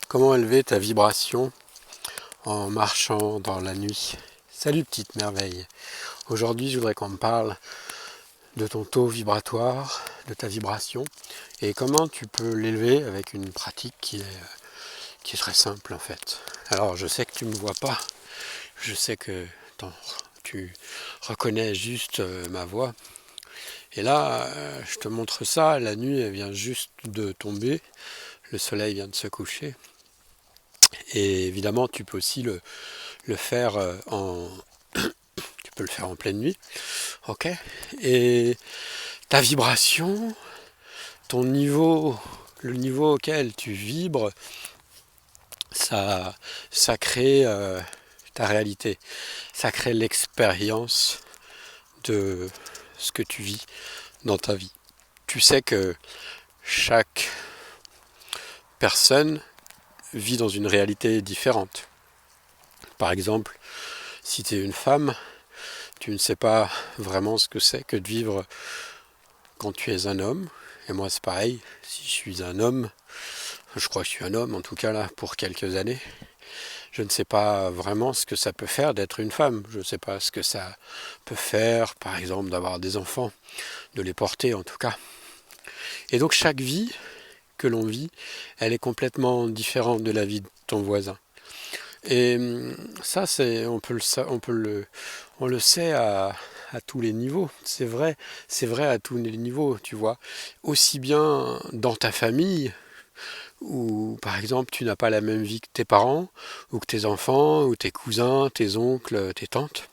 Comment élever ta vibration en marchant dans la nuit? Salut petite merveille. Aujourd'hui, je voudrais qu'on me parle de ton taux vibratoire, de ta vibration, et comment tu peux l'élever avec une pratique qui est très simple en fait. Alors, je sais que tu ne me vois pas, je sais que tu reconnais juste ma voix. Et là, je te montre ça, la nuit elle vient juste de tomber, le soleil vient de se coucher. Et évidemment, tu peux aussi le faire tu peux le faire en pleine nuit, ok. Et ta vibration, ton niveau, le niveau auquel tu vibres, ça crée ta réalité, ça crée l'expérience de ce que tu vis dans ta vie. Tu sais que chaque personne vit dans une réalité différente. Par exemple, si tu es une femme, tu ne sais pas vraiment ce que c'est que de vivre quand tu es un homme. Et moi c'est pareil, si je suis un homme, je crois que je suis un homme en tout cas là pour quelques années, je ne sais pas vraiment ce que ça peut faire d'être une femme. Je ne sais pas ce que ça peut faire, par exemple, d'avoir des enfants, de les porter en tout cas. Et donc chaque vie que l'on vit, elle est complètement différente de la vie de ton voisin. Et ça, on le sait à tous les niveaux. C'est vrai à tous les niveaux, tu vois. Aussi bien dans ta famille, où par exemple tu n'as pas la même vie que tes parents, ou que tes enfants, ou tes cousins, tes oncles, tes tantes.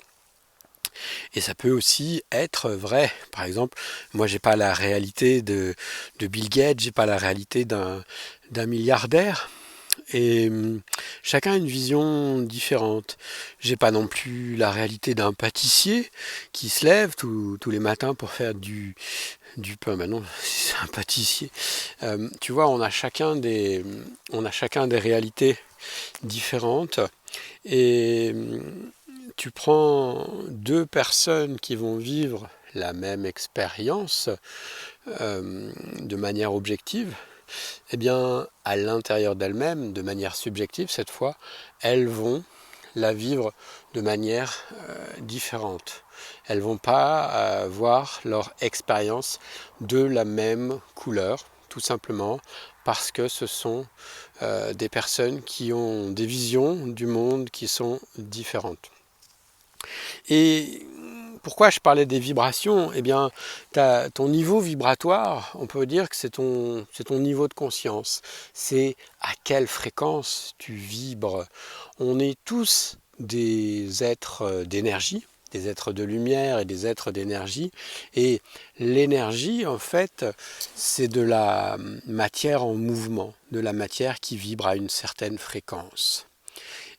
Et ça peut aussi être vrai. Par exemple, moi j'ai pas la réalité de Bill Gates, j'ai pas la réalité d'un milliardaire. Et chacun a une vision différente. J'ai pas non plus la réalité d'un pâtissier qui se lève tous les matins pour faire du pain. Ben non, c'est un pâtissier. Tu vois, on a chacun des réalités différentes. Et tu prends deux personnes qui vont vivre la même expérience de manière objective. Eh bien, à l'intérieur d'elles-mêmes, de manière subjective cette fois, elles vont la vivre de manière différente. Elles vont pas voir leur expérience de la même couleur, tout simplement parce que ce sont des personnes qui ont des visions du monde qui sont différentes. Et pourquoi je parlais des vibrations? Eh bien, ton niveau vibratoire, on peut dire que c'est ton niveau de conscience. C'est à quelle fréquence tu vibres. On est tous des êtres d'énergie, des êtres de lumière et des êtres d'énergie. Et l'énergie, en fait, c'est de la matière en mouvement, de la matière qui vibre à une certaine fréquence.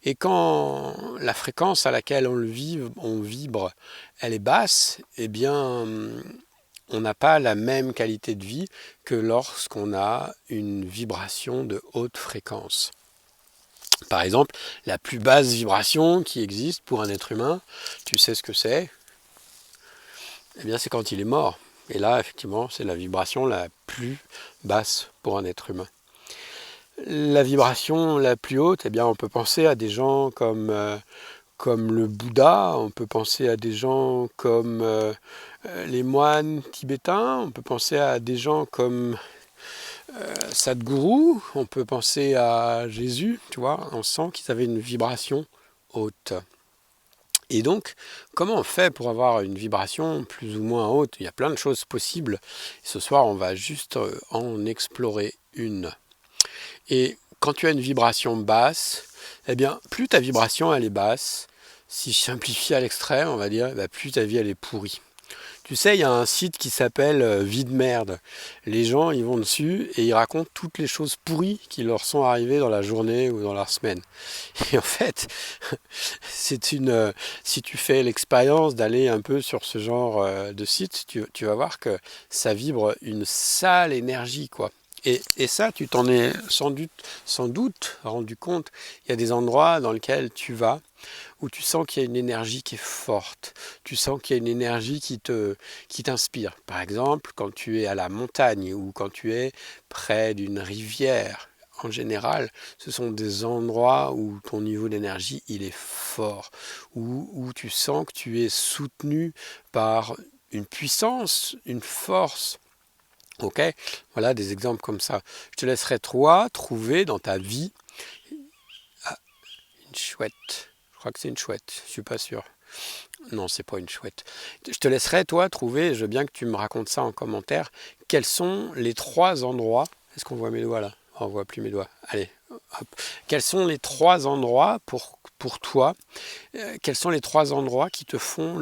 Et quand la fréquence à laquelle on vibre, elle est basse, eh bien, on n'a pas la même qualité de vie que lorsqu'on a une vibration de haute fréquence. Par exemple, la plus basse vibration qui existe pour un être humain, tu sais ce que c'est? Eh bien, c'est quand il est mort. Et là, effectivement, c'est la vibration la plus basse pour un être humain. La vibration la plus haute, eh bien, on peut penser à des gens comme le Bouddha, on peut penser à des gens comme les moines tibétains, on peut penser à des gens comme Sadhguru, on peut penser à Jésus, tu vois, on sent qu'ils avaient une vibration haute. Et donc, comment on fait pour avoir une vibration plus ou moins haute? Il y a plein de choses possibles. Ce soir, on va juste en explorer une. Et quand tu as une vibration basse, eh bien, plus ta vibration elle est basse, si je simplifie à l'extrême, on va dire, plus ta vie elle est pourrie. Tu sais, il y a un site qui s'appelle Vie de merde. Les gens, ils vont dessus et ils racontent toutes les choses pourries qui leur sont arrivées dans la journée ou dans la semaine. Et en fait, si tu fais l'expérience d'aller un peu sur ce genre de site, tu vas voir que ça vibre une sale énergie, quoi. Et ça, tu t'en es sans doute rendu compte. Il y a des endroits dans lesquels tu vas où tu sens qu'il y a une énergie qui est forte. Tu sens qu'il y a une énergie qui t'inspire. Par exemple, quand tu es à la montagne ou quand tu es près d'une rivière, en général, ce sont des endroits où ton niveau d'énergie, il est fort, où tu sens que tu es soutenu par une puissance, une force. Ok? Voilà des exemples comme ça. Je te laisserai toi trouver dans ta vie une chouette. Je crois que c'est une chouette, je suis pas sûr. Non, c'est pas une chouette. Je te laisserai toi trouver, je veux bien que tu me racontes ça en commentaire, quels sont les trois endroits. Est-ce qu'on voit mes doigts là? Oh, on voit plus mes doigts. Allez, hop. Quels sont les trois endroits pour toi? Quels sont les trois endroits qui te font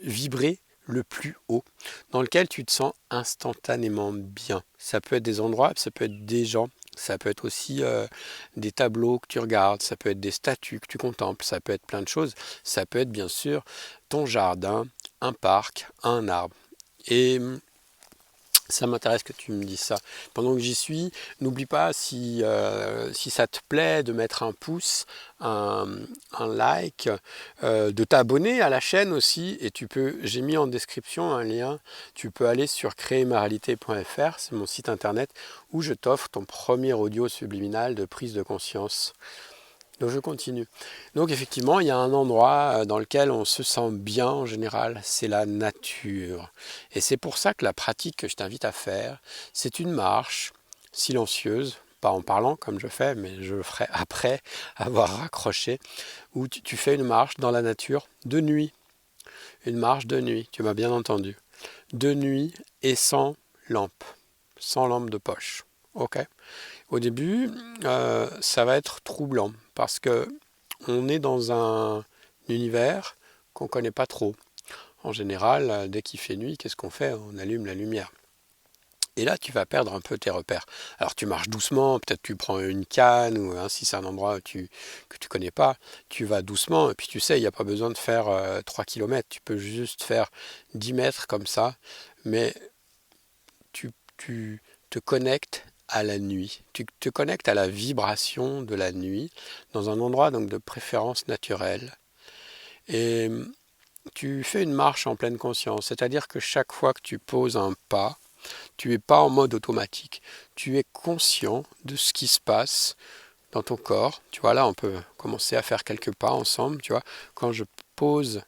vibrer le plus haut, dans lequel tu te sens instantanément bien? Ça peut être des endroits, ça peut être des gens, ça peut être aussi des tableaux que tu regardes, ça peut être des statues que tu contemples, ça peut être plein de choses. Ça peut être bien sûr ton jardin, un parc, un arbre. Et ça m'intéresse que tu me dises ça. Pendant que j'y suis, n'oublie pas si ça te plaît de mettre un pouce, un, un like, de t'abonner à la chaîne aussi. Et j'ai mis en description un lien. Tu peux aller sur créermaréalité.fr, c'est mon site internet où je t'offre ton premier audio subliminal de prise de conscience. Donc je continue. Donc effectivement, il y a un endroit dans lequel on se sent bien en général, c'est la nature. Et c'est pour ça que la pratique que je t'invite à faire, c'est une marche silencieuse, pas en parlant comme je fais, mais je le ferai après avoir raccroché, où tu fais une marche dans la nature de nuit. Une marche de nuit, tu m'as bien entendu. De nuit et lampe, sans lampe de poche. Ok? Au début, ça va être troublant parce que on est dans un univers qu'on ne connaît pas trop. En général, dès qu'il fait nuit, qu'est-ce qu'on fait? On allume la lumière. Et là, tu vas perdre un peu tes repères. Alors, tu marches doucement, peut-être tu prends une canne, ou si c'est un endroit que tu connais pas, tu vas doucement, et puis tu sais, il n'y a pas besoin de faire 3 km, tu peux juste faire 10 mètres comme ça, mais tu te connectes à la nuit. Tu te connectes à la vibration de la nuit dans un endroit donc de préférence naturelle. Et tu fais une marche en pleine conscience, c'est-à-dire que chaque fois que tu poses un pas, tu n'es pas en mode automatique. Tu es conscient de ce qui se passe dans ton corps. Tu vois, là, on peut commencer à faire quelques pas ensemble. Tu vois, quand je pose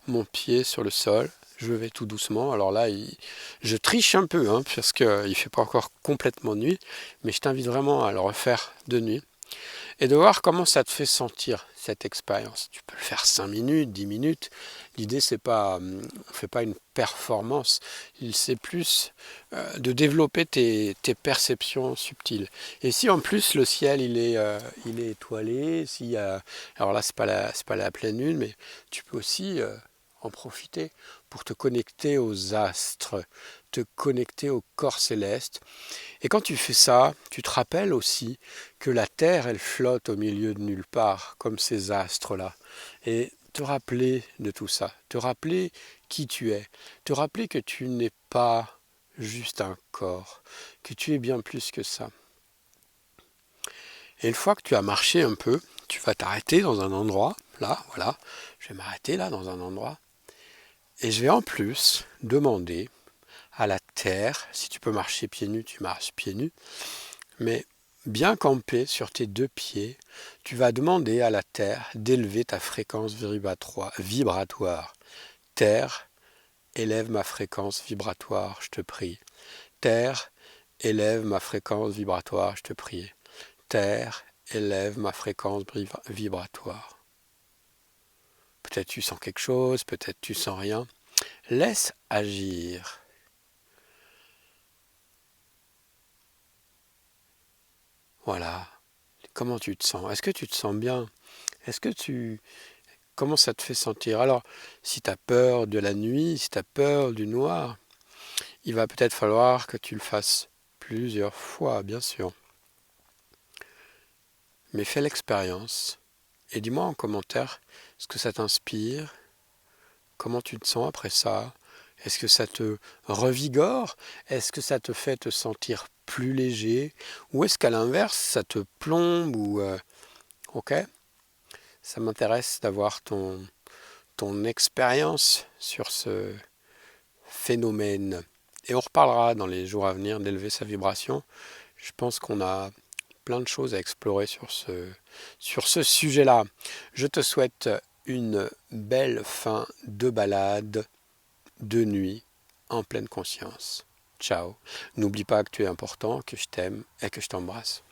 mon pied sur le sol, je vais tout doucement. Alors là, je triche un peu, hein, parce qu'il ne fait pas encore complètement nuit, mais je t'invite vraiment à le refaire de nuit et de voir comment ça te fait sentir cette expérience. Tu peux le faire 5 minutes, 10 minutes. L'idée, c'est pas, on fait pas une performance, c'est plus de développer tes perceptions subtiles. Et si en plus le ciel il est étoilé, alors là c'est pas la pleine lune, mais tu peux aussi en profiter pour te connecter aux astres, te connecter au corps céleste. Et quand tu fais ça, tu te rappelles aussi que la Terre, elle flotte au milieu de nulle part, comme ces astres-là. Et te rappeler de tout ça, te rappeler qui tu es, te rappeler que tu n'es pas juste un corps, que tu es bien plus que ça. Et une fois que tu as marché un peu, tu vas t'arrêter dans un endroit, là, voilà, je vais m'arrêter là dans un endroit, et je vais en plus demander à la terre, si tu peux marcher pieds nus, tu marches pieds nus, mais bien campé sur tes deux pieds, tu vas demander à la terre d'élever ta fréquence vibratoire. Terre, élève ma fréquence vibratoire, je te prie. Terre, élève ma fréquence vibratoire, je te prie. Terre, élève ma fréquence vibratoire. Peut-être tu sens quelque chose, peut-être tu sens rien. Laisse agir. Voilà. Comment tu te sens? Est-ce que tu te sens bien? Est-ce que tu... Comment ça te fait sentir? Alors, si tu as peur de la nuit, si tu as peur du noir, il va peut-être falloir que tu le fasses plusieurs fois, bien sûr. Mais fais l'expérience et dis-moi en commentaire ce que ça t'inspire, comment tu te sens après ça. Est-ce que ça te revigore? Est-ce que ça te fait te sentir plus léger? Ou est-ce qu'à l'inverse, ça te plombe ou ok? Ça m'intéresse d'avoir ton expérience sur ce phénomène. Et on reparlera dans les jours à venir d'élever sa vibration. Je pense qu'on a plein de choses à explorer sur ce sujet-là. Je te souhaite une belle fin de balade, de nuit, en pleine conscience. Ciao. N'oublie pas que tu es important, que je t'aime et que je t'embrasse.